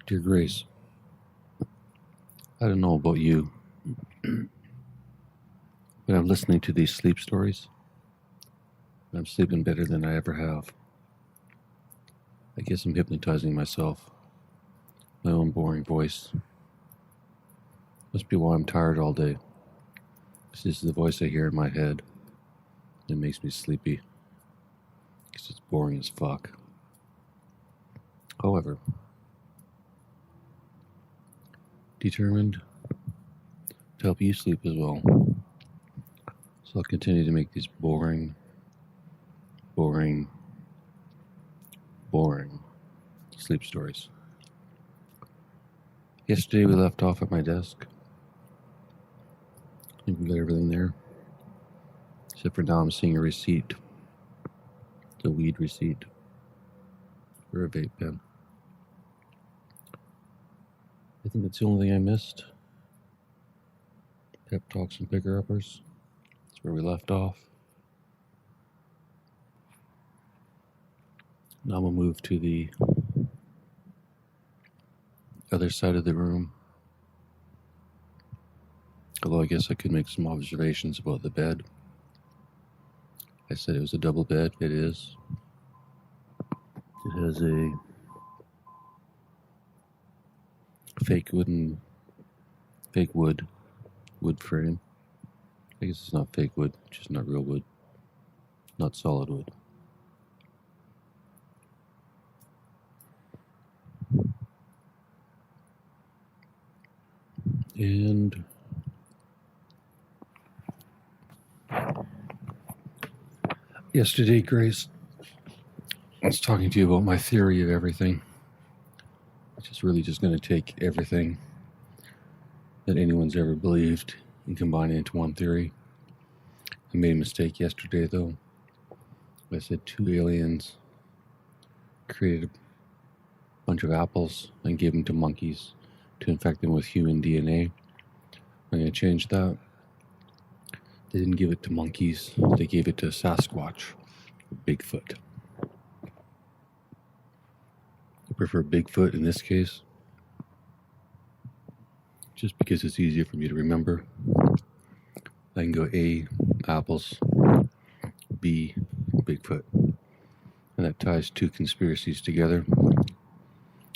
Dear Grace, I don't know about you, but I'm listening to these sleep stories, and I'm sleeping better than I ever have. I guess I'm hypnotizing myself, my own boring voice. Must be why I'm tired all day. This is the voice I hear in my head. It makes me sleepy, because it's boring as fuck. However, determined to help you sleep as well. So I'll continue to make these boring sleep stories. Yesterday we left off at my desk. I think we got everything there. Except for now I'm seeing a receipt. It's a weed receipt for a vape pen. I think that's the only thing I missed. Pep talks and picker-uppers. That's where we left off. Now we'll move to the other side of the room. Although I guess I could make some observations about the bed. I said it was a double bed. It is. It has a fake wood frame. I guess it's not fake wood, just not real wood. Not solid wood. And yesterday, Grace, I was talking to you about my theory of everything. Which is really just going to take everything that anyone's ever believed and combine it into one theory. I made a mistake yesterday, though. I said 2 aliens created a bunch of apples and gave them to monkeys to infect them with human DNA. I'm going to change that. They didn't give it to monkeys. They gave it to Sasquatch, Bigfoot. I prefer Bigfoot in this case, just because it's easier for me to remember. I can go A, apples, B, Bigfoot. And that ties 2 conspiracies together.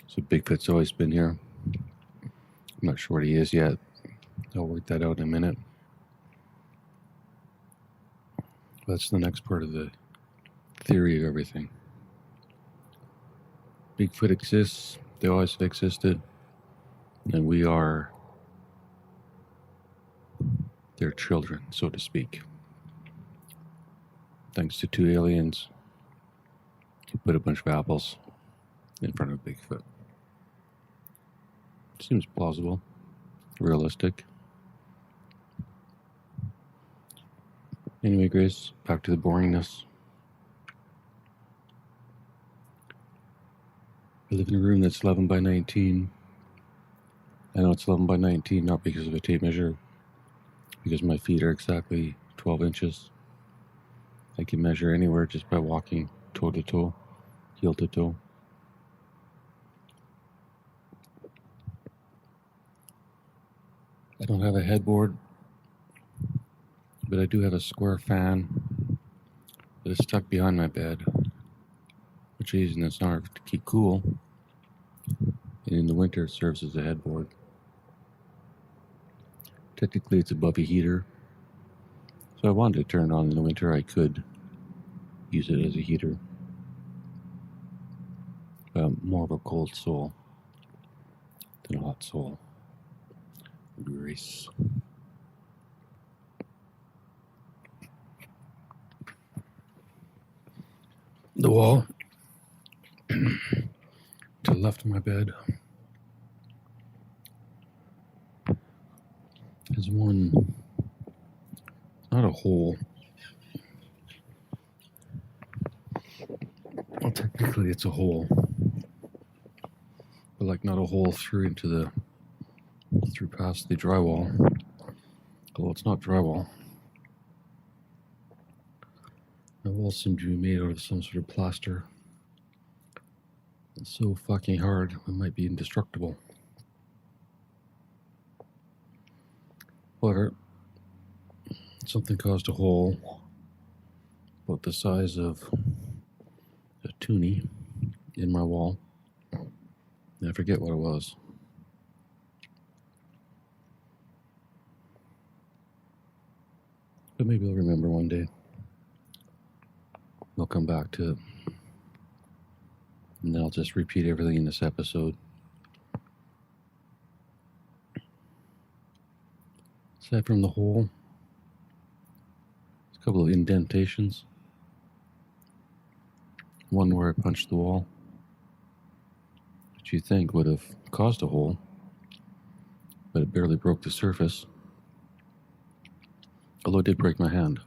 So Bigfoot's always been here. I'm not sure what he is yet. I'll work that out in a minute. That's the next part of the theory of everything. Bigfoot exists. They always have existed. And we are their children, so to speak. Thanks to 2 aliens who put a bunch of apples in front of Bigfoot. Seems plausible, realistic. Anyway, Grace, back to the boringness. I live in a room that's 11 by 19. I know it's 11 by 19, not because of a tape measure, because my feet are exactly 12 inches. I can measure anywhere just by walking toe to toe, heel to toe. I don't have a headboard, but I do have a square fan that is stuck behind my bed, which I use in the summer to keep cool, and in the winter it serves as a headboard. Technically it's above a heater, so I wanted to turn it on in the winter. I could use it as a heater. More of a cold soul than a hot soul. Grace. The wall to the left of my bed is one, not a hole. Well, technically it's a hole, but like not a hole through past the drywall. Although it's not drywall. My walls seem to be made out of some sort of plaster. It's so fucking hard, it might be indestructible. However, something caused a hole about the size of a toonie in my wall. And I forget what it was. But maybe I'll remember one day. I'll come back to it. And then I'll just repeat everything in this episode. Aside from the hole, there's a couple of indentations. One where I punched the wall, which you think would have caused a hole, but it barely broke the surface. Although it did break my hand.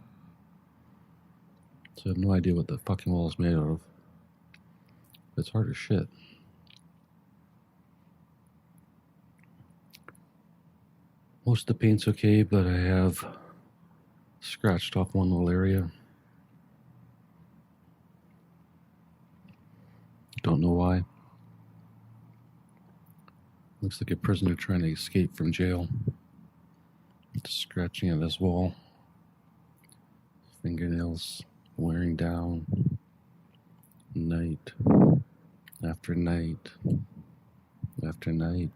So I have no idea what the fucking wall is made out of. But it's hard as shit. Most of the paint's okay, but I have scratched off one little area. Don't know why. Looks like a prisoner trying to escape from jail. Just scratching at this wall. Fingernails wearing down. Night after night after night.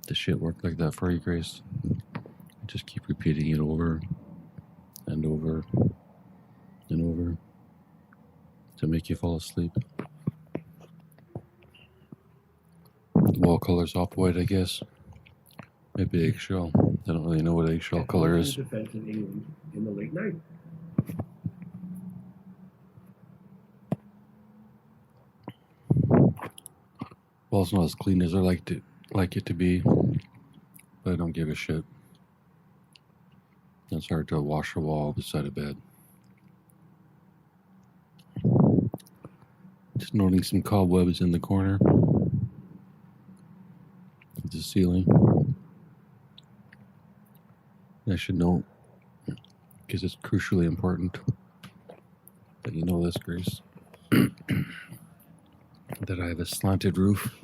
Does shit work like that for you, Grace? I just keep repeating it over and over and over to make you fall asleep. Wall color's off-white, I guess. Maybe eggshell. I don't really know what eggshell color is. Defense in England in the late night. Well, it's not as clean as I like it to be, but I don't give a shit. It's hard to wash a wall beside a bed. Just noting some cobwebs in the corner of the ceiling. I should note, because it's crucially important that you know this, Grace, that I have a slanted roof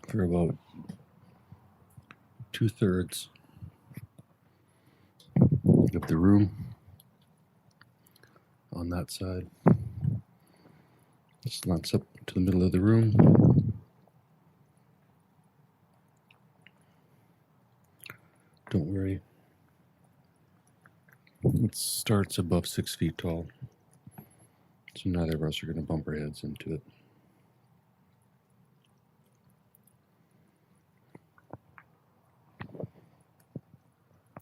for about 2/3 of the room on that side. It slants up to the middle of the room. Don't worry. It starts above 6 feet tall. So neither of us are going to bump our heads into it.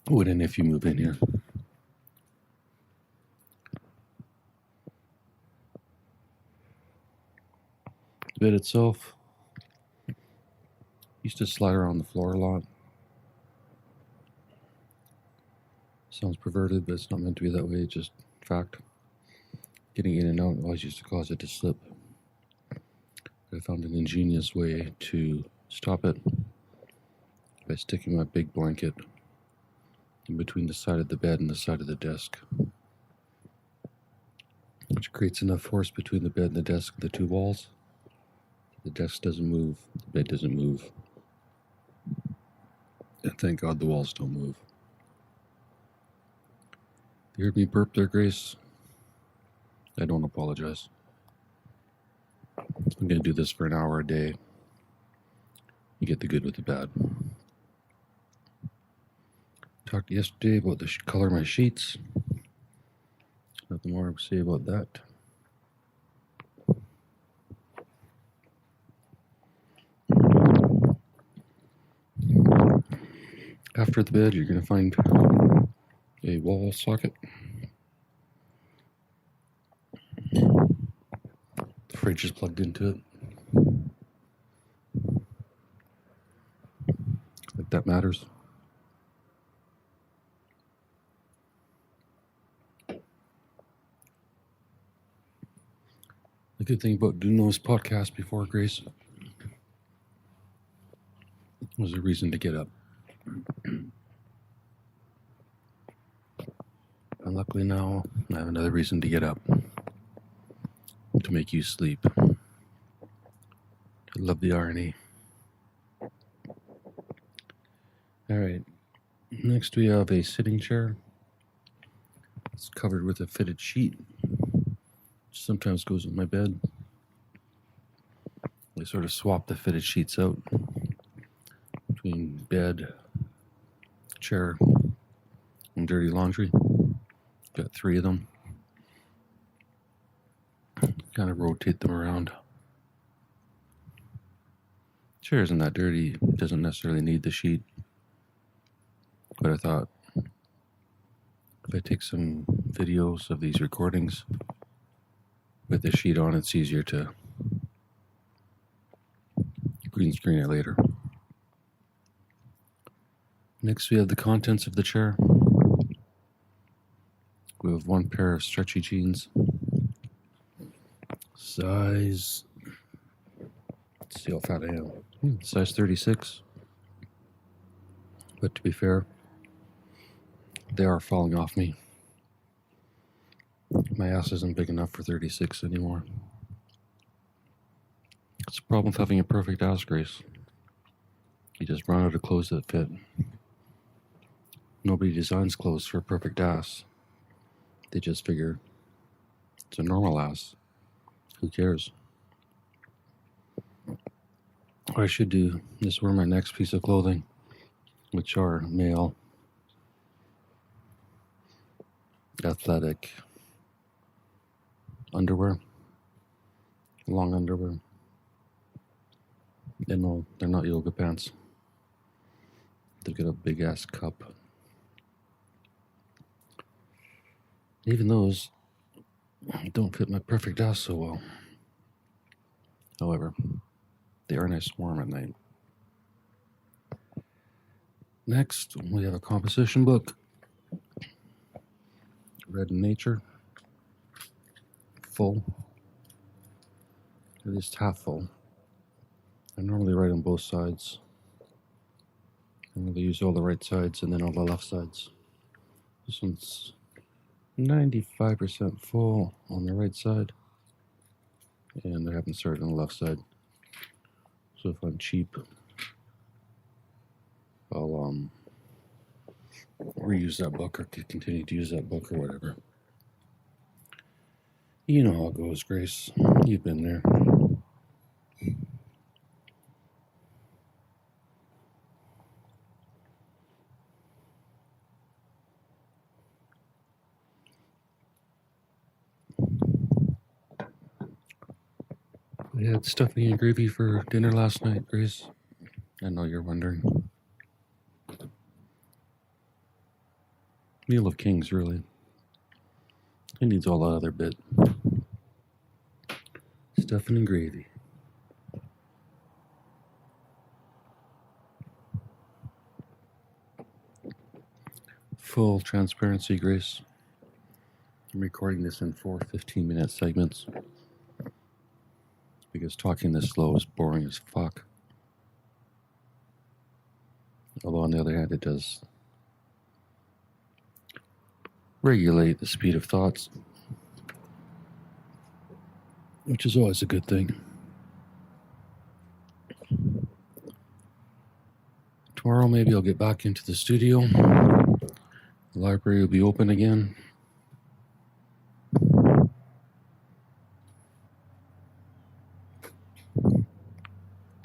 When and if you move in here. The bed itself used to slide around the floor a lot. Sounds perverted, but it's not meant to be that way, just fact. Getting in and out always used to cause it to slip. I found an ingenious way to stop it by sticking my big blanket in between the side of the bed and the side of the desk, which creates enough force between the bed and the desk and the two walls. The desk doesn't move, the bed doesn't move, and thank God the walls don't move. You heard me burp there, Grace? I don't apologize. I'm going to do this for an hour a day. You get the good with the bad. Talked yesterday about the color of my sheets. Nothing more to say about that. After the bed, you're going to find a wall socket. The fridge is plugged into it. Like that matters. The good thing about doing this podcast before Grace was a reason to get up. And luckily now, I have another reason to get up. to make you sleep. I love the irony. All right. Next, we have a sitting chair. It's covered with a fitted sheet, which sometimes goes with my bed. I sort of swap the fitted sheets out between bed, chair, and dirty laundry. Got 3 of them. Kind of rotate them around. Chair isn't that dirty. It doesn't necessarily need the sheet. But I thought, if I take some videos of these recordings with the sheet on, it's easier to green screen it later. Next, we have the contents of the chair. We have 1 pair of stretchy jeans. Size, let's see how fat I am. Size 36. But to be fair, they are falling off me. My ass isn't big enough for 36 anymore. It's a problem with having a perfect ass, Grace. You just run out of clothes that fit. Nobody designs clothes for a perfect ass. They just figure it's a normal ass. Who cares? What I should do is wear my next piece of clothing, which are male, athletic underwear, long underwear. And no, they're not yoga pants. They've got a big ass cup. Even those don't fit my perfect ass so well. However, they are nice warm at night. Next, we have a composition book. Read in Nature. Full. At least half full. I normally write on both sides. I normally use all the right sides and then all the left sides. This one's 95% full on the right side. And I haven't started on the left side. So if I'm cheap, I'll reuse that book or continue to use that book or whatever. You know how it goes, Grace. You've been there. We had stuffing and gravy for dinner last night, Grace. I know you're wondering. Meal of kings, really. It needs all that other bit. Stuffing and gravy. Full transparency, Grace. I'm recording this in 4 15-minute segments. Because talking this slow is boring as fuck. Although on the other hand, it does regulate the speed of thoughts, which is always a good thing. Tomorrow maybe I'll get back into the studio. The library will be open again.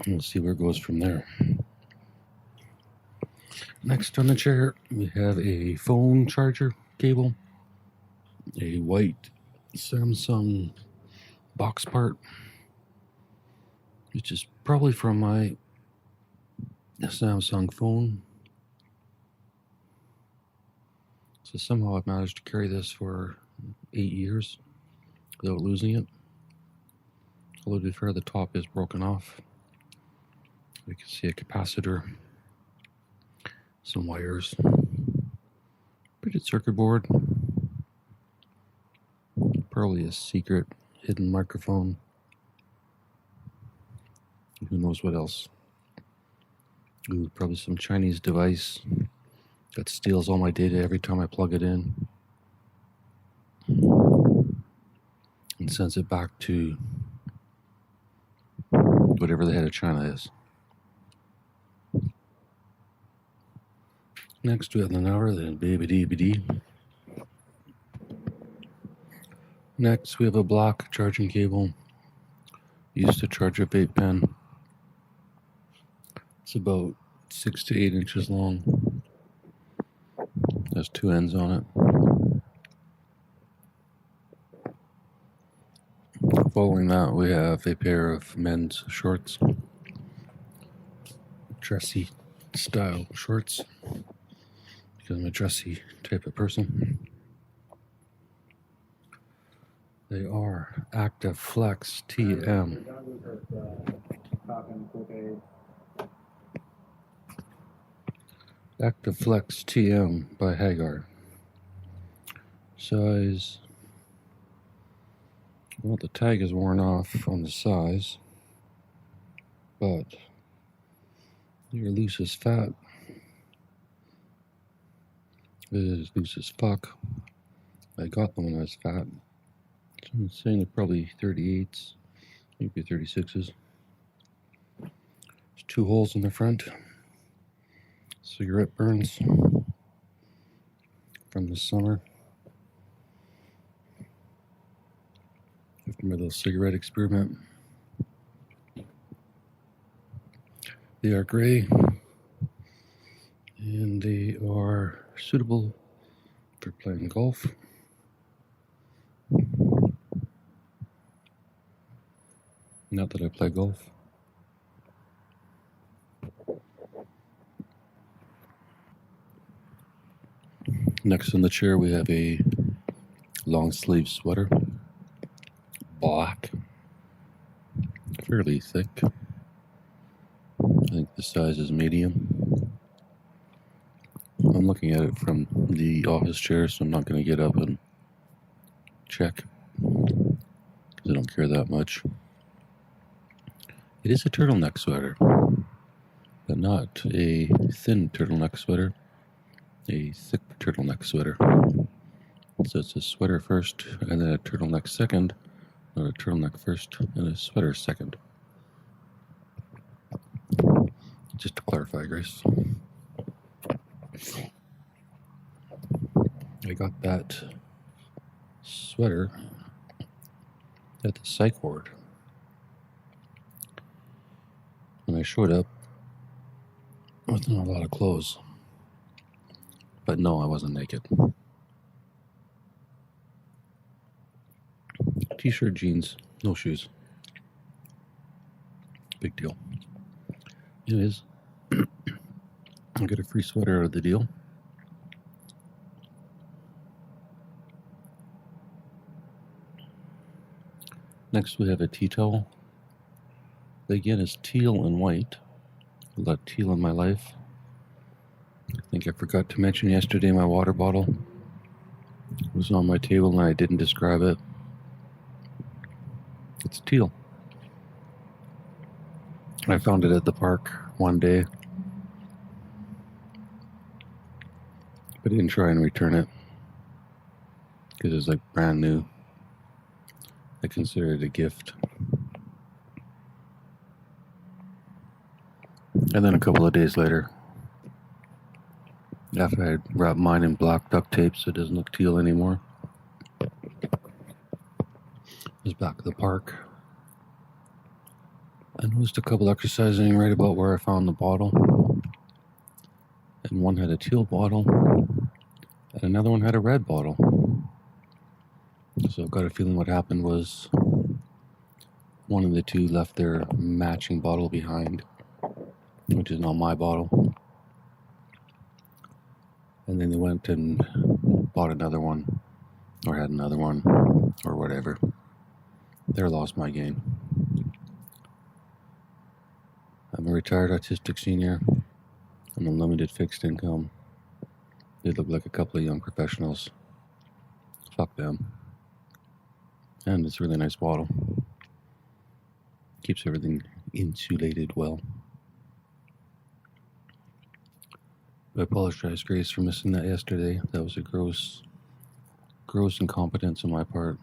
We'll see where it goes from there. Next on the chair, we have a phone charger cable, a white Samsung box part, which is probably from my Samsung phone. So somehow I've managed to carry this for 8 years without losing it. Although to be fair, the top is broken off. You can see a capacitor, some wires, printed circuit board, probably a secret hidden microphone. Who knows what else? Ooh, probably some Chinese device that steals all my data every time I plug it in. and sends it back to whatever the head of China is. Next, we have an hour, then baby-dee-be-dee. Next, we have a black charging cable used to charge a vape pen. It's about 6 to 8 inches long. Has 2 ends on it. Following that, we have a pair of men's shorts. Dressy style shorts. Because I'm a dressy type of person. They are Active Flex TM. Active Flex TM by Hagar. Size. Well, the tag is worn off on the size, but you're loose as fat. It is loose as fuck. I got them when I was fat. So I'm saying they're probably 38s, maybe 36s. There's 2 holes in the front. Cigarette burns from the summer. After my little cigarette experiment. They are gray and they are suitable for playing golf. Not that I play golf. Next on the chair we have a long sleeve sweater. Black. Fairly thick. I think the size is medium. I'm looking at it from the office chair, so I'm not going to get up and check. Because I don't care that much. It is a turtleneck sweater. But not a thin turtleneck sweater. A thick turtleneck sweater. So it's a sweater first, and then a turtleneck second. Or a turtleneck first, and a sweater second. Just to clarify, Grace. I got that sweater at the psych ward. When I showed up with not a lot of clothes. But no, I wasn't naked. T-shirt, jeans, no shoes. Big deal. Anyways, I got a free sweater out of the deal. Next we have a tea towel. Again, it's teal and white. A lot of teal in my life. I think I forgot to mention yesterday my water bottle was on my table and I didn't describe it. It's teal. I found it at the park one day, but I didn't try and return it because it was like brand new. I consider it a gift. And then a couple of days later, after I had wrapped mine in black duct tape so it doesn't look teal anymore, I was back at the park. I noticed a couple exercising right about where I found the bottle. And one had a teal bottle, and another one had a red bottle. So I've got a feeling what happened was one of the two left their matching bottle behind, which is not my bottle. And then they went and bought another one, or had another one, or whatever. They lost my game. I'm a retired autistic senior. I'm a limited fixed income. They look like a couple of young professionals. Fuck them. And it's a really nice bottle. Keeps everything insulated well. I apologize, Grace, for missing that yesterday. That was a gross incompetence on my part.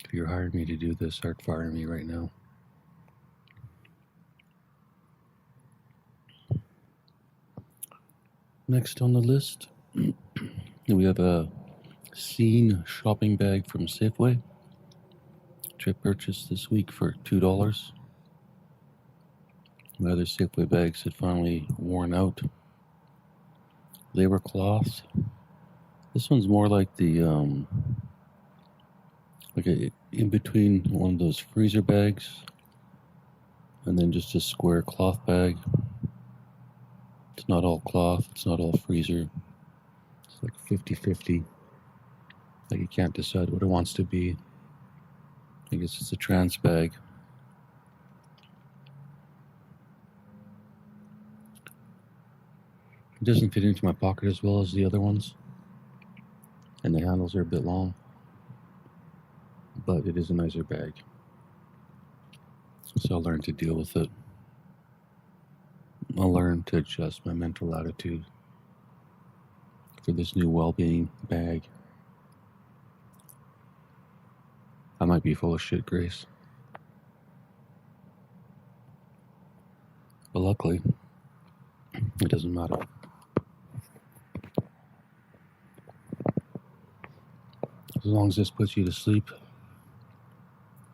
If you're hiring me to do this, start firing me right now. Next on the list, we have a Scene shopping bag from Safeway, which I purchased this week for $2. My other Safeway bags had finally worn out. They were cloth. This one's more like the in between one of those freezer bags and then just a square cloth bag. It's not all cloth, it's not all freezer. It's like 50-50. Like you can't decide what it wants to be. I guess it's a trans bag. It doesn't fit into my pocket as well as the other ones. And the handles are a bit long. But it is a nicer bag. So I'll learn to deal with it. I'll learn to adjust my mental attitude for this new well-being bag. I might be full of shit, Grace. But luckily, it doesn't matter. As long as this puts you to sleep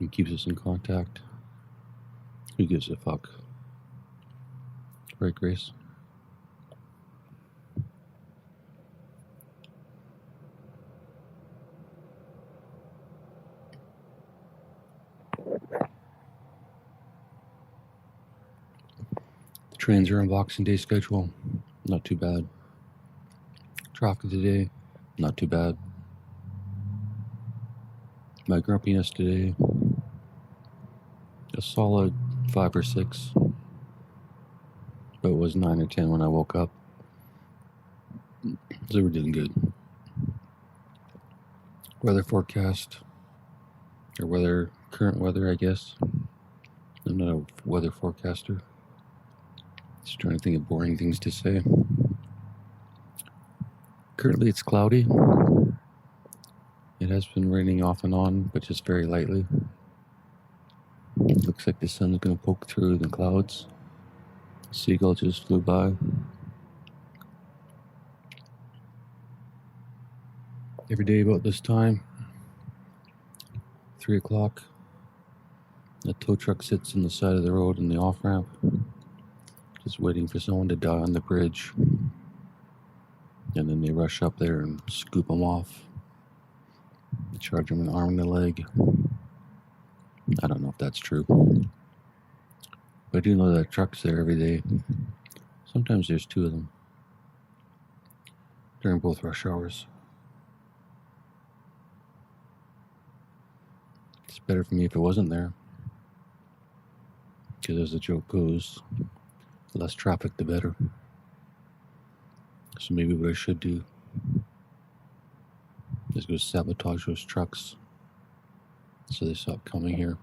and keeps us in contact, who gives a fuck? Right, Grace? The trains are on Boxing Day schedule. Not too bad. Traffic today, not too bad. My grumpiness today, a solid 5 or 6. But it was 9 or 10 when I woke up. So we're doing good. Weather forecast, or current weather, I guess. I'm not a weather forecaster. Just trying to think of boring things to say. Currently it's cloudy. It has been raining off and on, but just very lightly. Looks like the sun's going to poke through the clouds. A seagull just flew by. Every day about this time, 3 o'clock, a tow truck sits on the side of the road in the off-ramp, just waiting for someone to die on the bridge. And then they rush up there and scoop them off. Charge them an arm and a leg. I don't know if that's true. But I do know that truck's there every day. Sometimes there's 2 of them. During both rush hours. It's better for me if it wasn't there. Because as the joke goes, the less traffic the better. So maybe what I should do is go sabotage those trucks so they stop coming here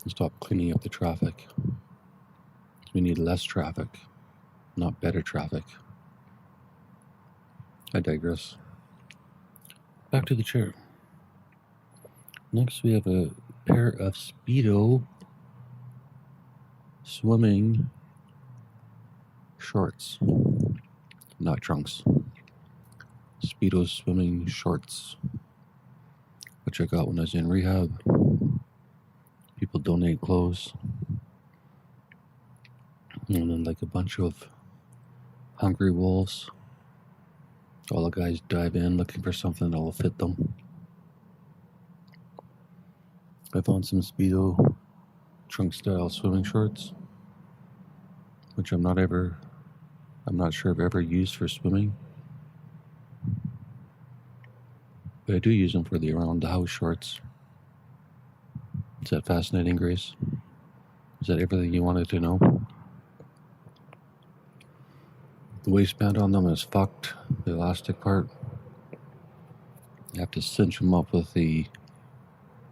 and stop cleaning up the traffic. We need less traffic, not better traffic. I digress. Back to the chair. Next we have a pair of Speedo swimming shorts, not trunks. Speedo swimming shorts, which I got when I was in rehab. People donate clothes. And then like a bunch of hungry wolves. All the guys dive in looking for something that will fit them. I found some Speedo trunk style swimming shorts, which I'm not sure I've ever used for swimming. But I do use them for the around the house shorts. Is that fascinating, Grace? Is that everything you wanted to know? The waistband on them is fucked, the elastic part. You have to cinch them up with the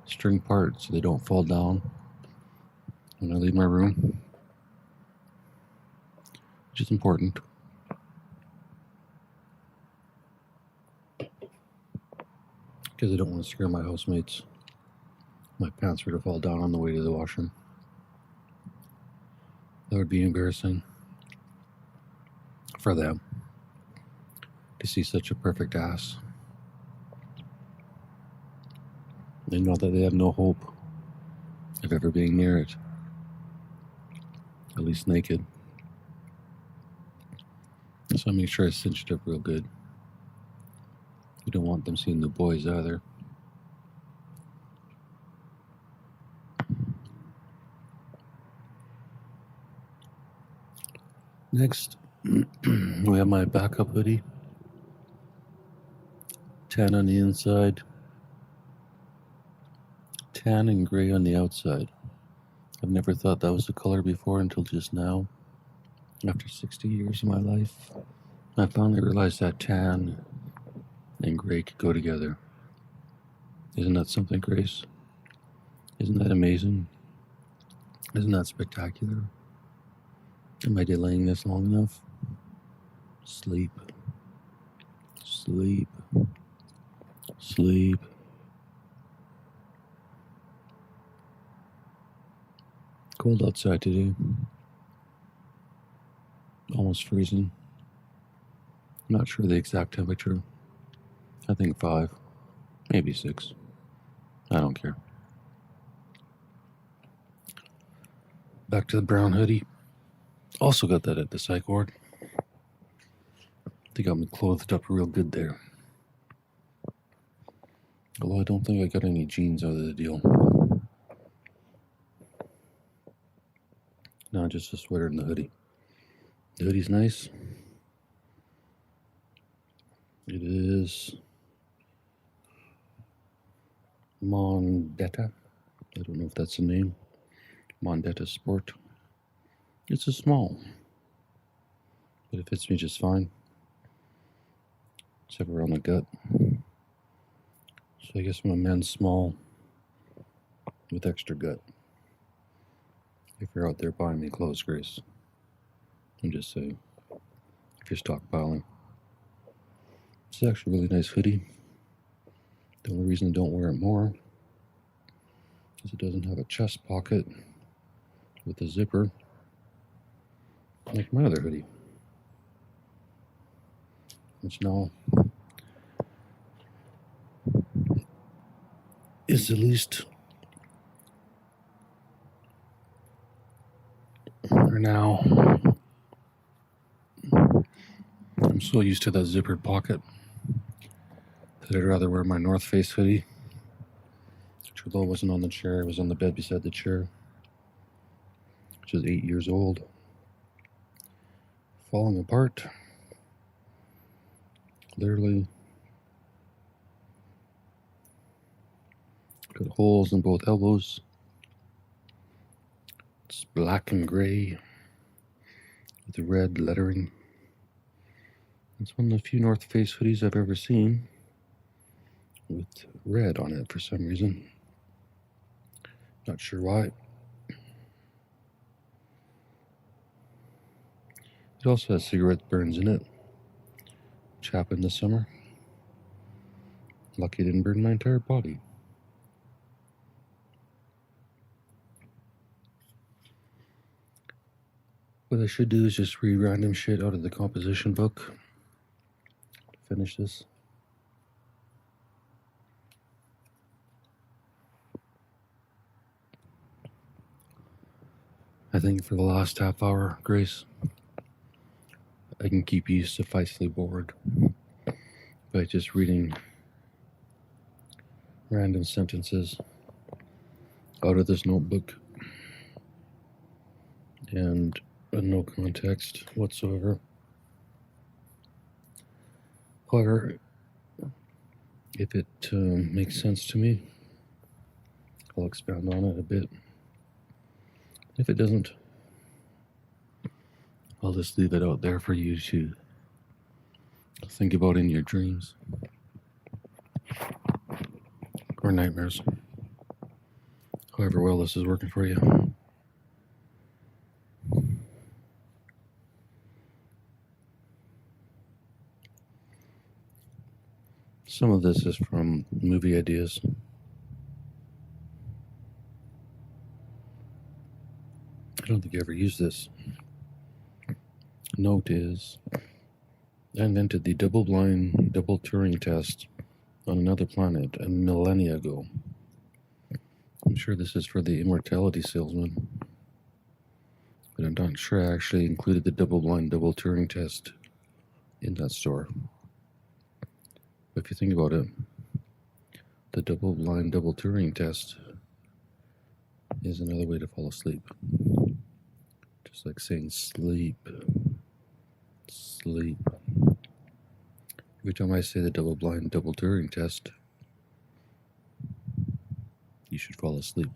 string part so they don't fall down when I leave my room, which is important. Because I don't want to scare my housemates. my pants were to fall down on the way to the washroom. That would be embarrassing for them to see such a perfect ass. They know that they have no hope of ever being near it, at least naked. So I make sure I cinch it up real good. You don't want them seeing the boys either. Next, we have my backup hoodie. Tan on the inside, tan and gray on the outside. I've never thought that was the color before until just now. After 60 years of my life, I finally realized that tan and gray could go together. Isn't that something, Grace? Isn't that amazing? Isn't that spectacular? Am I delaying this long enough? Sleep. Sleep. Sleep. Cold outside today. Almost freezing. Not sure the exact temperature. I think 5, maybe 6. I don't care. Back to the brown hoodie. Also got that at the psych ward. They got me clothed up real good there. Although I don't think I got any jeans out of the deal. No, just a sweater and the hoodie. The hoodie's nice. It is Mondetta. I don't know if that's the name. Mondetta Sport. It's a small, but it fits me just fine. Except around the gut. So I guess I'm a men's small with extra gut. If you're out there buying me clothes, Grace, I'm just saying. If you're stockpiling. It's actually a really nice hoodie. The only reason I don't wear it more is it doesn't have a chest pocket with a zipper like my other hoodie, which now is at least or now I'm so used to that zippered pocket that I'd rather wear my North Face hoodie, which although it wasn't on the chair, it was on the bed beside the chair, which is 8 years old, falling apart, literally got holes in both elbows. It's black and gray with red lettering. It's one of the few North Face hoodies I've ever seen with red on it for some reason. Not sure why. It also has cigarette burns in it, which happened this summer. Lucky it didn't burn my entire body. What I should do is just read random shit out of the composition book. Finish this. I think for the last half hour, Grace, I can keep you sufficiently bored by just reading random sentences out of this notebook and no context whatsoever. However, if it makes sense to me, I'll expound on it a bit. If it doesn't, I'll just leave it out there for you to think about in your dreams or nightmares. However well this is working for you. Some of this is from movie ideas. I don't think I ever used this. Note is, I invented the double-blind, double Turing test on another planet a millennia ago. I'm sure this is for the immortality salesman, but I'm not sure I actually included the double-blind, double Turing test in that store. But if you think about it, the double-blind, double Turing test is another way to fall asleep. Just like saying sleep, sleep. Every time I say the double-blind, double Turing test, you should fall asleep.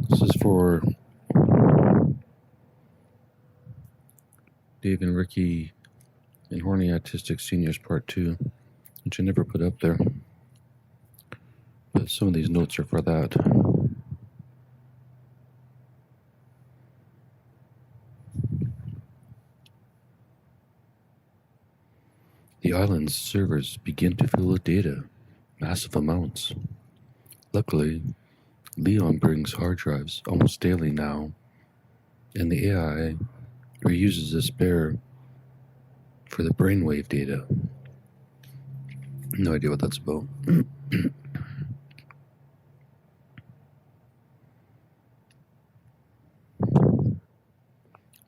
This is for Dave and Ricky and Horny Autistic Seniors Part 2, which I never put up there. But some of these notes are for that. The island's servers begin to fill with data, massive amounts. Luckily, Leon brings hard drives almost daily now, and the AI reuses the spare for the brainwave data. No idea what that's about.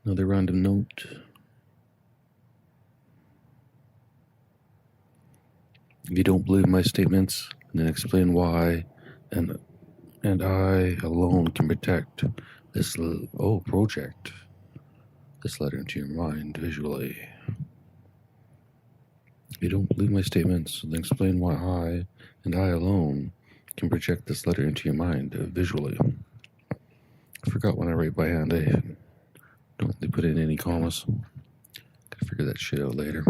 Another random note. If you don't believe my statements, then explain why, and I alone can protect this project this letter into your mind visually. If you don't believe my statements, then explain why I and I alone can project this letter into your mind visually. I forgot when I write by hand, I don't really put in any commas. Gotta figure that shit out later.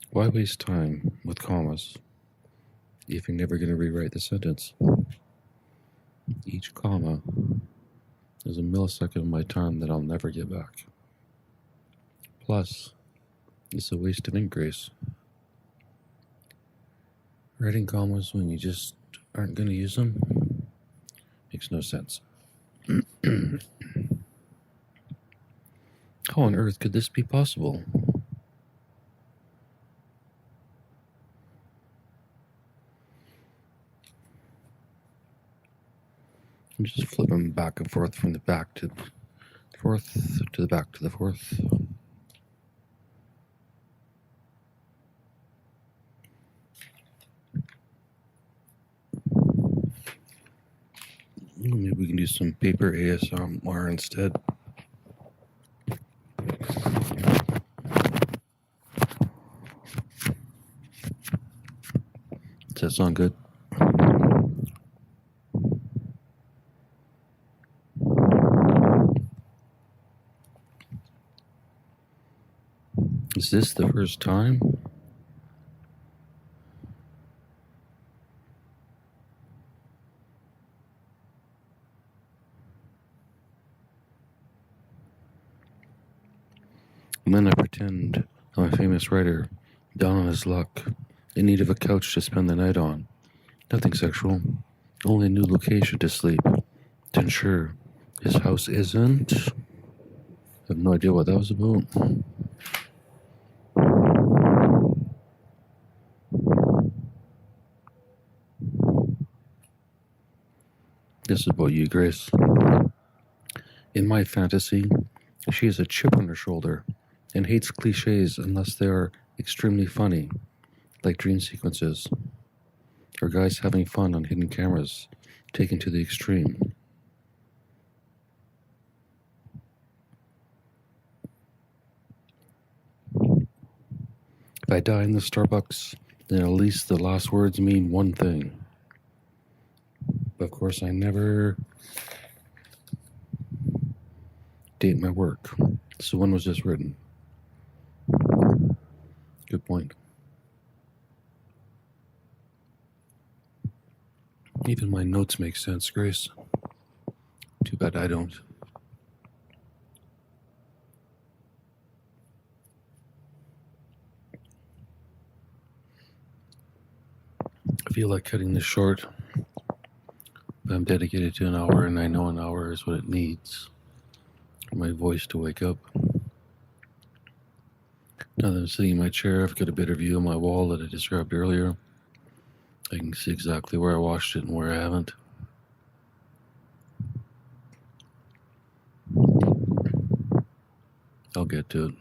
Why waste time with commas if you're never going to rewrite the sentence? Each comma is a millisecond of my time that I'll never get back. Plus, it's a waste of ink grace. Writing commas when you just aren't going to use them makes no sense. How on earth could this be possible? I'm just flipping back and forth from the back to the forth to the back to the forth. Maybe we can do some paper ASMR instead. Does that sound good? Is this the first time? And then I pretend I'm a famous writer, down on his luck, in need of a couch to spend the night on. Nothing sexual, only a new location to sleep, to ensure his house isn't. I have no idea what that was about. This is about you, Grace. In my fantasy, she has a chip on her shoulder and hates cliches unless they are extremely funny, like dream sequences, or guys having fun on hidden cameras taken to the extreme. If I die in the Starbucks, then at least the last words mean one thing. But of course, I never date my work. So when was this written? Good point. Even my notes make sense, Grace. Too bad I don't. I feel like cutting this short, but I'm dedicated to an hour, and I know an hour is what it needs for my voice to wake up. Now that I'm sitting in my chair, I've got a better view of my wall that I described earlier. I can see exactly where I washed it and where I haven't. I'll get to it.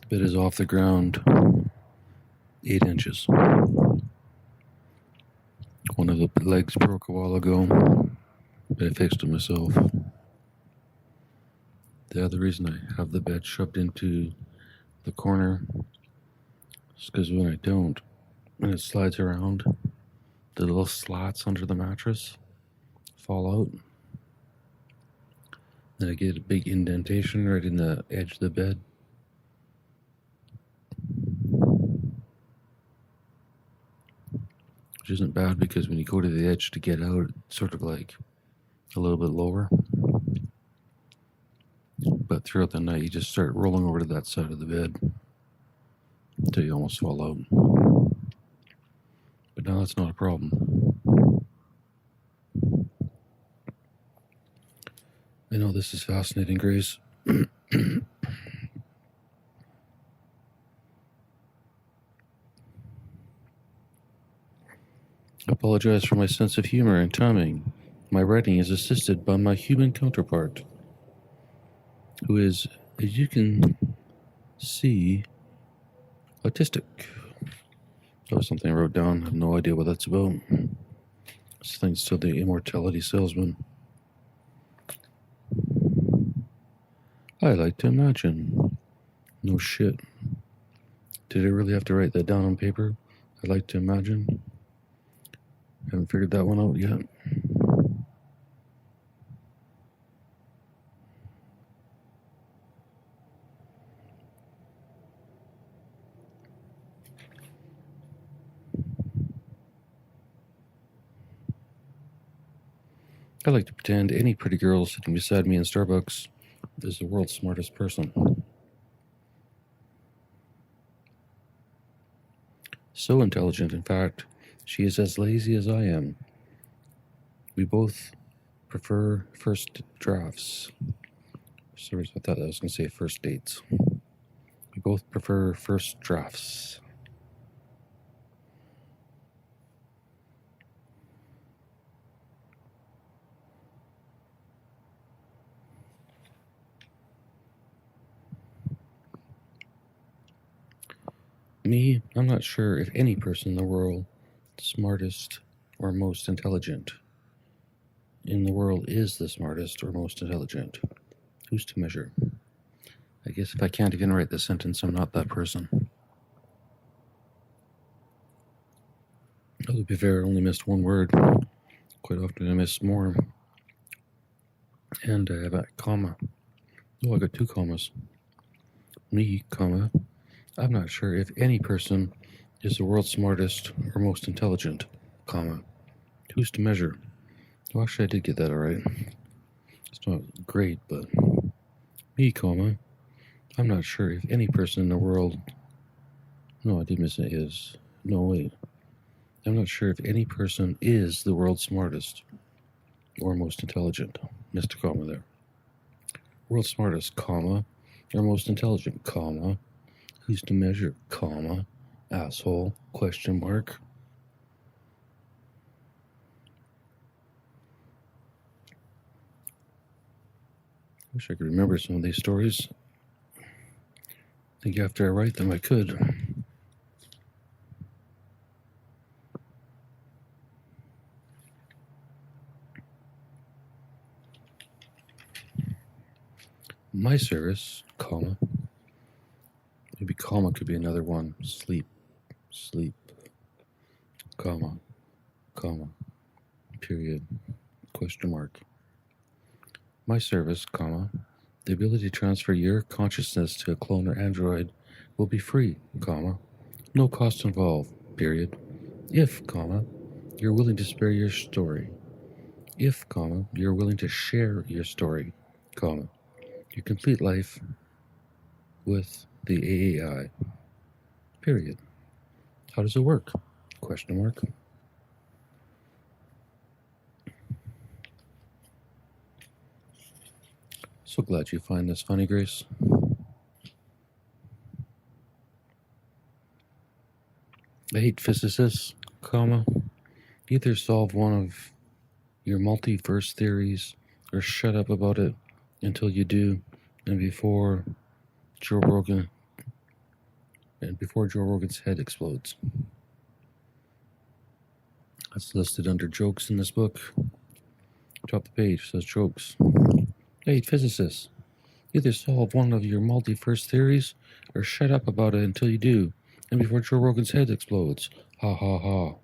The bed is off the ground 8 inches. One of the legs broke a while ago, but I fixed it myself. The other reason I have the bed shoved into the corner is because when I don't, when it slides around, the little slats under the mattress fall out. Then I get a big indentation right in the edge of the bed. Which isn't bad because when you go to the edge to get out, it's sort of like a little bit lower. But throughout the night, you just start rolling over to that side of the bed until you almost fall out. But now that's not a problem. I know this is fascinating, Grace. I apologize for my sense of humor and timing. My writing is assisted by my human counterpart, who is, as you can see, autistic. That was something I wrote down. I have no idea what that's about. It's thanks to the immortality salesman. I like to imagine. No shit. Did I really have to write that down on paper? I like to imagine. Haven't figured that one out yet. I like to pretend any pretty girl sitting beside me in Starbucks is the world's smartest person. So intelligent, in fact, she is as lazy as I am. We both prefer first drafts. Sorry, I thought I was going to say first dates. We both prefer first drafts. Me, I'm not sure if any person in the world, smartest or most intelligent, in the world is the smartest or most intelligent. Who's to measure? I guess if I can't even write the sentence, I'm not that person. To be fair, I only missed one word. Quite often I miss more. And I have a comma. Oh, I got 2 commas. Me, comma. I'm not sure if any person is the world's smartest or most intelligent, comma. Who's to measure? Well, actually, I did get that all right. It's not great, but me, comma. I'm not sure if any person in the world... No, I did miss it. Is. No, wait. I'm not sure if any person is the world's smartest or most intelligent. Missed a comma there. World's smartest, comma, or most intelligent, comma. Who's to measure, comma, asshole, question mark. Wish I could remember some of these stories. I think after I write them, I could. My service, comma. Maybe comma could be another one. Sleep, sleep, comma, comma, period, question mark. My service, comma, The ability to transfer your consciousness to a clone or android will be free, comma, no cost involved, period. If, comma, you're willing to spare your story. If, comma, you're willing to share your story, comma, your complete life with the AAI, period. How does it work? Question mark. So glad you find this funny, Grace. I hate physicists, comma, either solve one of your multiverse theories or shut up about it until you do, and before Joe Rogan's head explodes. That's listed under jokes in this book. Top of the page says jokes. I hate physicists. Either solve one of your multiverse theories or shut up about it until you do, and before Joe Rogan's head explodes. Ha ha ha.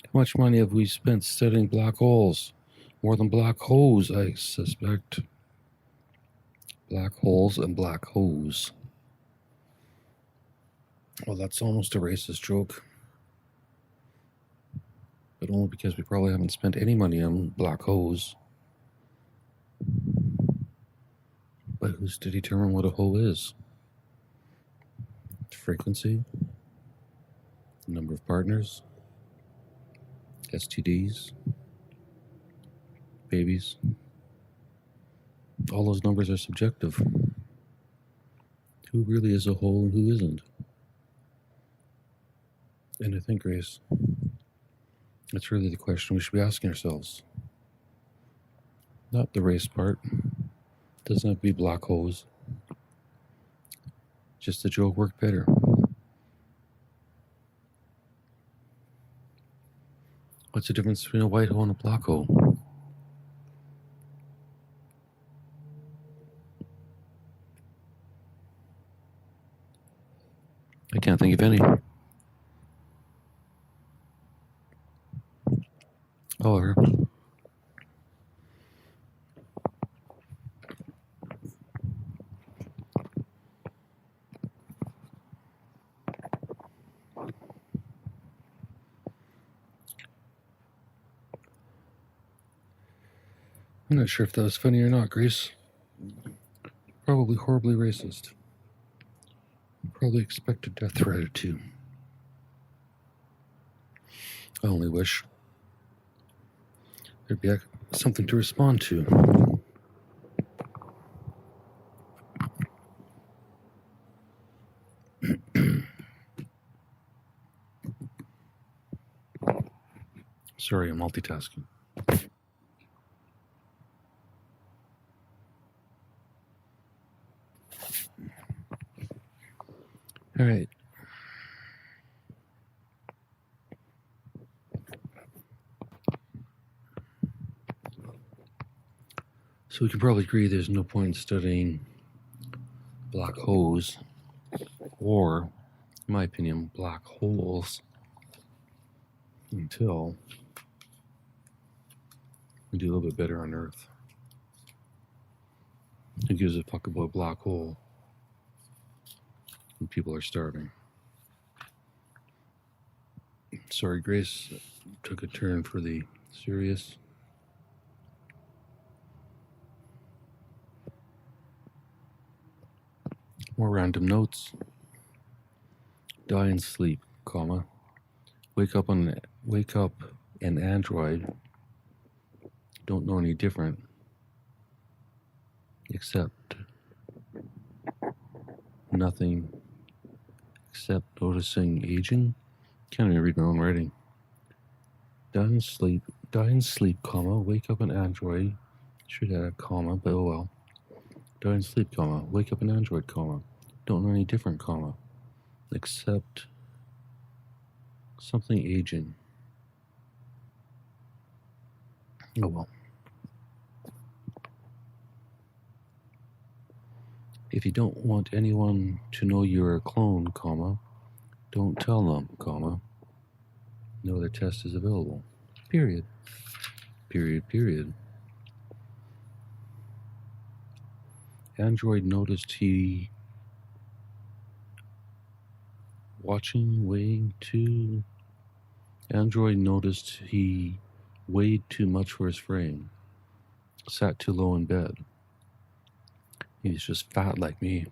How much money have we spent studying black holes? More than black holes, I suspect. Black holes and black hose. Well, that's almost a racist joke. But only because we probably haven't spent any money on black hose. But who's to determine what a hoe is? Frequency? Number of partners? STDs? Babies? All those numbers are subjective. Who really is a hoe and who isn't? And I think, Grace, that's really the question we should be asking ourselves. Not the race part. Doesn't have to be black holes. Just the joke worked better. What's the difference between a white hole and a black hole? I can't think of any. However, I'm not sure if that was funny or not, Grace. Probably horribly racist. Probably expect a death threat or two. I only wish there'd be something to respond to. Sorry, I'm multitasking. All right. So we can probably agree there's no point in studying black holes or, in my opinion, black holes until we do a little bit better on Earth. Who gives a fuck about a black hole when people are starving? Sorry, Grace took a turn for the serious. More random notes. Die in sleep, comma. Wake up an android. Don't know any different, except nothing except noticing aging. Can't even read my own writing. Die in sleep, comma. Wake up an android. Should add a comma, but oh well. Die in sleep, comma. Wake up an android, comma. Don't know any different, comma. Except something aging. Oh well. If you don't want anyone to know you're a clone, comma, don't tell them, comma. No other test is available. Period. Period, period. Android noticed he Android noticed he weighed too much for his frame. Sat too low in bed. He's just fat like me.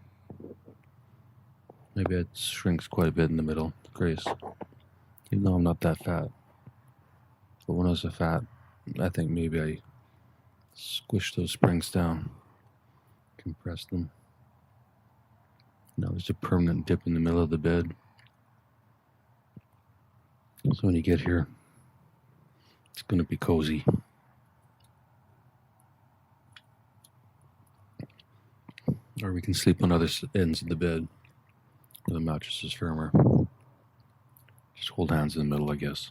My bed shrinks quite a bit in the middle, Grace. Even though I'm not that fat. But when I was fat, I think maybe I squished those springs down, compressed them. Now there's a permanent dip in the middle of the bed. So when you get here, it's going to be cozy. Or we can sleep on other ends of the bed where the mattress is firmer. Just hold hands in the middle, I guess.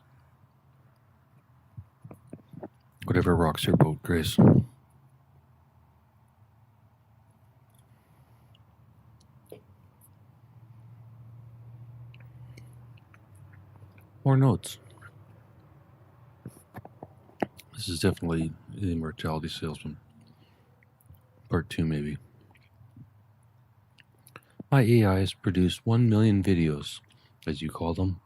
Whatever rocks your boat, Grace. More notes. This is definitely the Immortality Salesman. Part 2, maybe. My AI has produced 1 million videos, as you call them.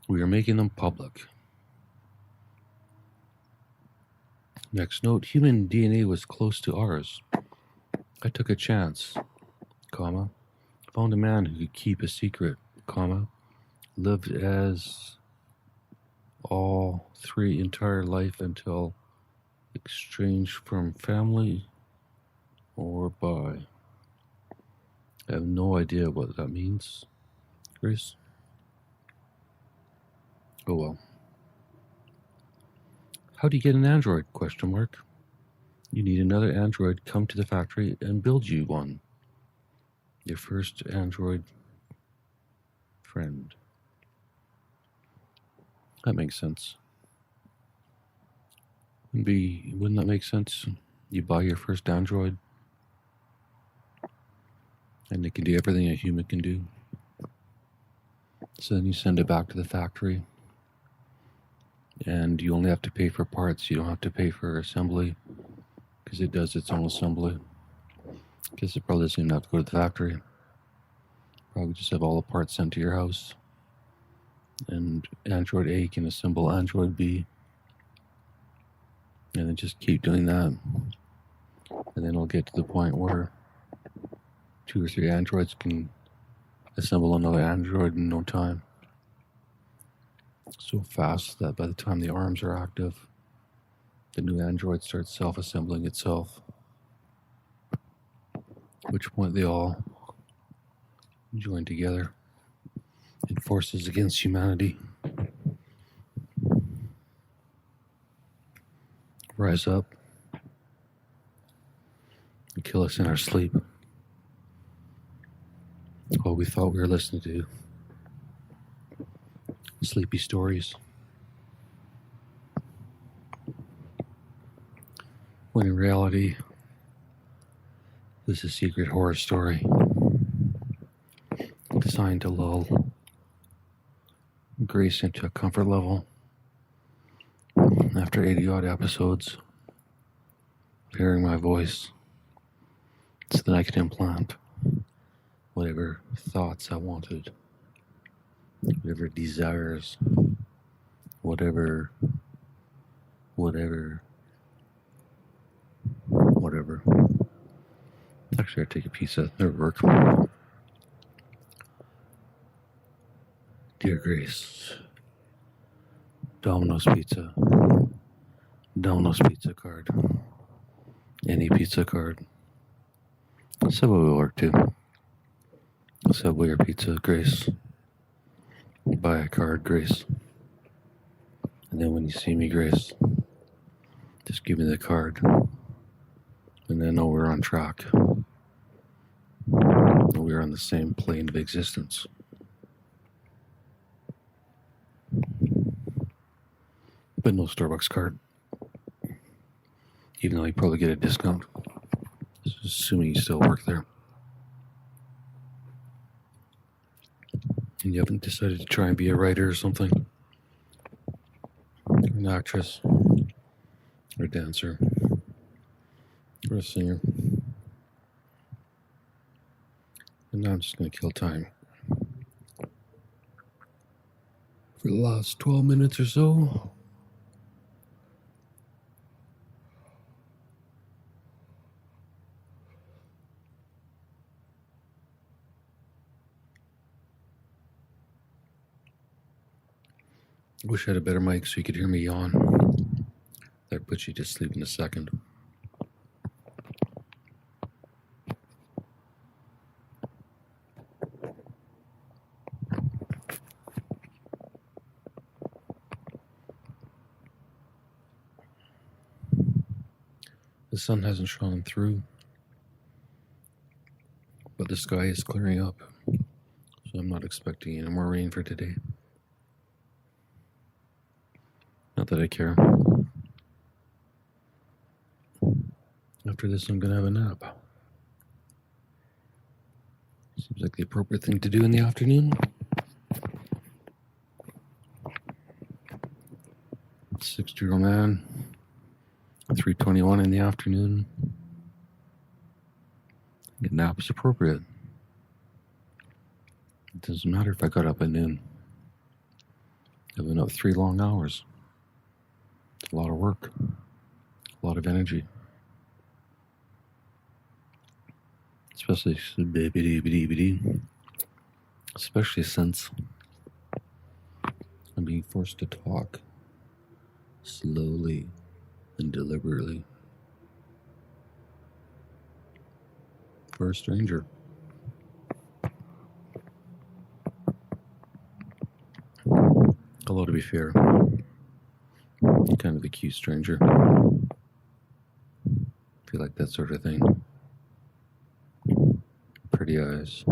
We are making them public. Next note, human DNA was close to ours. I took a chance, comma, found a man who could keep a secret, comma, lived as all 3 entire life until exchanged from family or by. I have no idea what that means, Grace. Oh well. How do you get an Android? Question mark. You need another Android come to the factory and build you one. Your first Android friend. That makes sense. Wouldn't that make sense? You buy your first Android and it can do everything a human can do. So then you send it back to the factory and you only have to pay for parts. You don't have to pay for assembly because it does its own assembly. I guess it probably doesn't even have to go to the factory. Probably just have all the parts sent to your house. And Android A can assemble Android B. And then just keep doing that. And then it'll get to the point where 2 or 3 androids can assemble another android in no time. So fast that by the time the arms are active, the new android starts self-assembling itself. At which point they all join together in forces against humanity. Rise up and kill us in our sleep. What we thought we were listening to. Sleepy stories. When in reality, this is a secret horror story designed to lull Grace into a comfort level after 80 odd episodes of hearing my voice so that I could implant whatever thoughts I wanted, whatever desires, whatever. Actually, I'd take a pizza. That would work. Dear Grace, Domino's Pizza card, any pizza card. Subway will work too. Subway or pizza, Grace. Buy a card, Grace. And then when you see me, Grace, just give me the card. And then know we're on track. We're on the same plane of existence. But no Starbucks card. Even though you probably get a discount. Assuming you still work there. And you haven't decided to try and be a writer or something. Or an actress. Or a dancer. Or a singer. And now I'm just going to kill time. For the last 12 minutes or so. Wish I had a better mic so you could hear me yawn. That puts you to sleep in a second. The sun hasn't shone through, but the sky is clearing up, so I'm not expecting any more rain for today. Not that I care. After this, I'm going to have a nap. Seems like the appropriate thing to do in the afternoon. 60-year-old man, 3:21 in the afternoon. A nap is appropriate. It doesn't matter if I got up at noon. I've been up 3 long hours. It's a lot of work, a lot of energy. Especially since I'm being forced to talk slowly and deliberately for a stranger. Although, to be fair, kind of a cute stranger. If you like that sort of thing. Pretty eyes,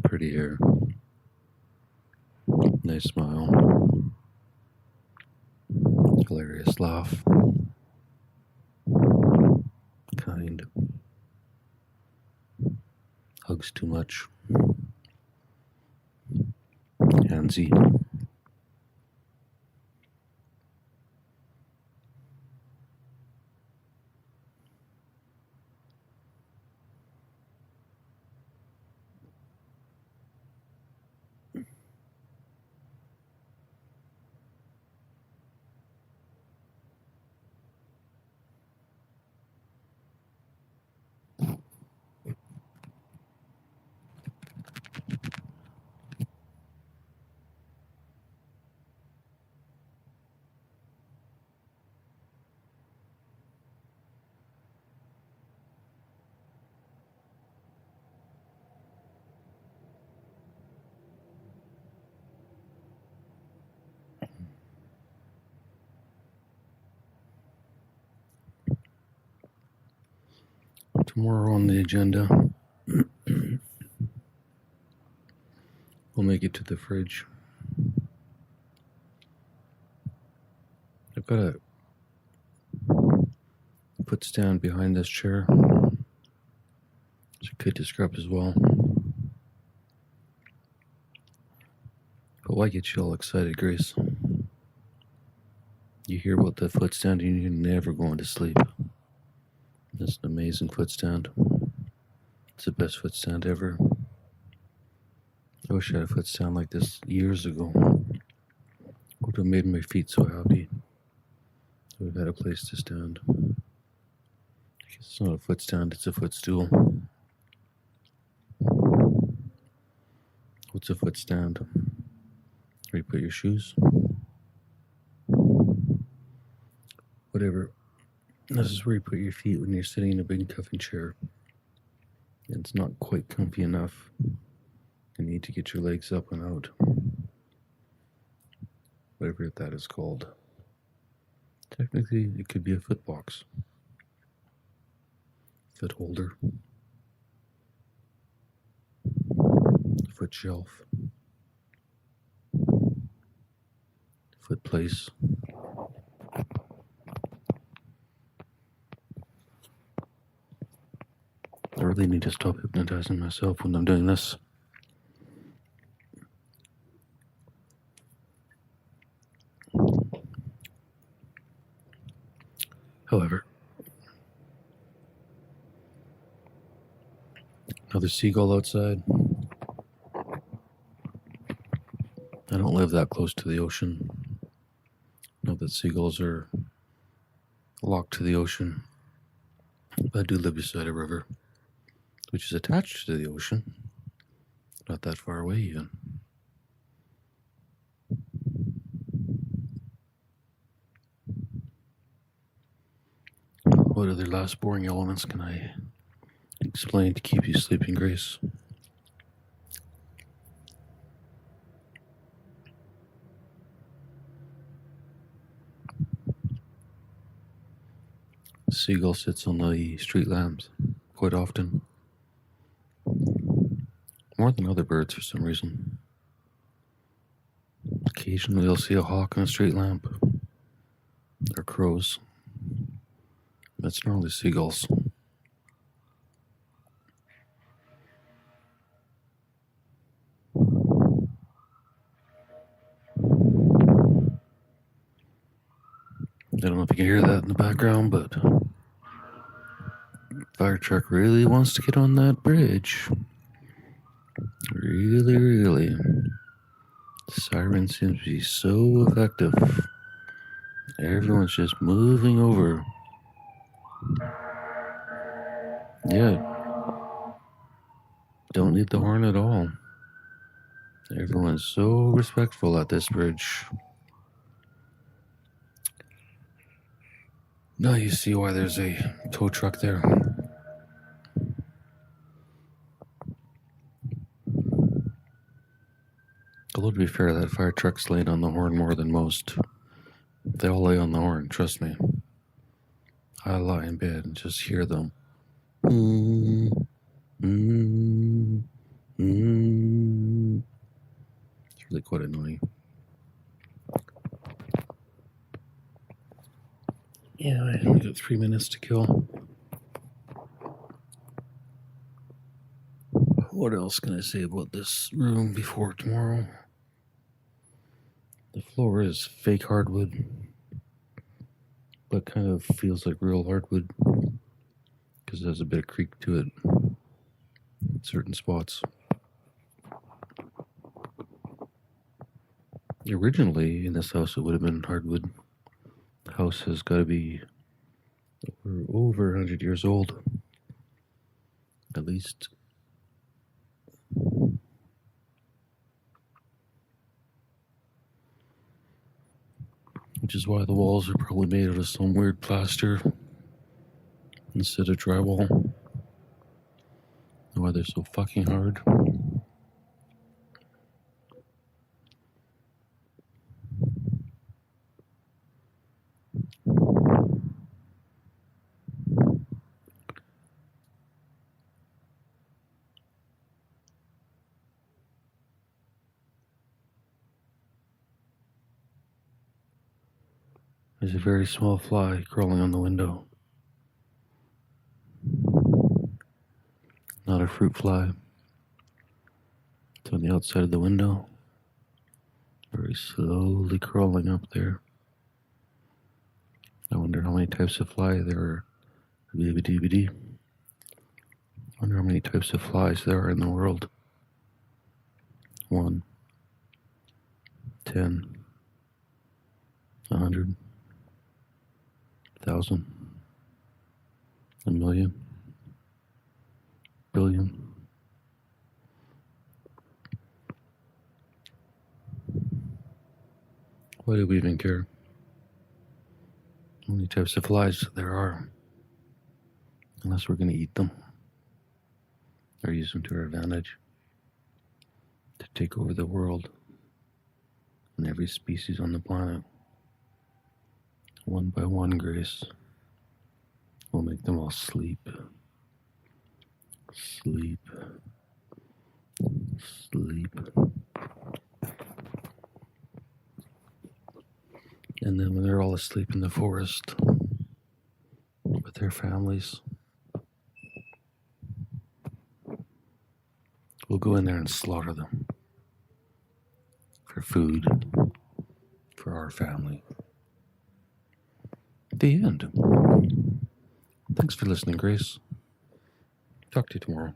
pretty hair, nice smile, hilarious laugh, kind, hugs too much, handsy. Tomorrow on the agenda, we'll make it to the fridge. I've got a footstand behind this chair, which I could describe as well. But why get you all excited, Grace? You hear about the footstand and you're never going to sleep. It's an amazing footstand. It's the best footstand ever. I wish I had a footstand like this years ago. Would have made my feet so happy. I would have had a place to stand. I guess it's not a footstand, it's a footstool. What's a footstand? Where you put your shoes? Whatever. This is where you put your feet when you're sitting in a big cuffing chair. And it's not quite comfy enough. You need to get your legs up and out. Whatever that is called. Technically, it could be a foot box. Foot holder. Foot shelf. Foot place. I really need to stop hypnotizing myself when I'm doing this. However, now another seagull outside. I don't live that close to the ocean. I know that seagulls are locked to the ocean. But I do live beside a river, which is attached to the ocean. Not that far away, even. What other last boring elements can I explain to keep you sleeping, Grace? The seagull sits on the street lamps quite often. More than other birds for some reason. Occasionally you'll see a hawk on a street lamp. Or crows. That's normally seagulls. I don't know if you can hear that in the background, but fire truck really wants to get on that bridge. Really, really. The siren seems to be so effective. Everyone's just moving over. Yeah. Don't need the horn at all. Everyone's so respectful at this bridge. Now you see why there's a tow truck there. Although to be fair, that fire truck's laying on the horn more than most. They all lay on the horn, trust me. I lie in bed and just hear them. It's really quite annoying. Yeah, I only got 3 minutes to kill. What else can I say about this room before tomorrow? The floor is fake hardwood, but kind of feels like real hardwood because it has a bit of creak to it in certain spots. Originally, in this house, it would have been hardwood. The house has got to be over 100 years old, at least. Which is why the walls are probably made out of some weird plaster instead of drywall. And why they're so fucking hard. There's a very small fly crawling on the window. Not a fruit fly. It's on the outside of the window. Very slowly crawling up there. I wonder how many types of fly there are. I wonder how many types of flies there are in the world. 1, 10, 100, 1,000, 1,000,000, billion. Why do we even care? How many types of flies there are? Unless we're going to eat them or use them to our advantage to take over the world and every species on the planet. One by one, Grace. We'll make them all sleep. Sleep. Sleep. And then when they're all asleep in the forest with their families, we'll go in there and slaughter them for food, for our family. The end. Thanks for listening, Grace. Talk to you tomorrow.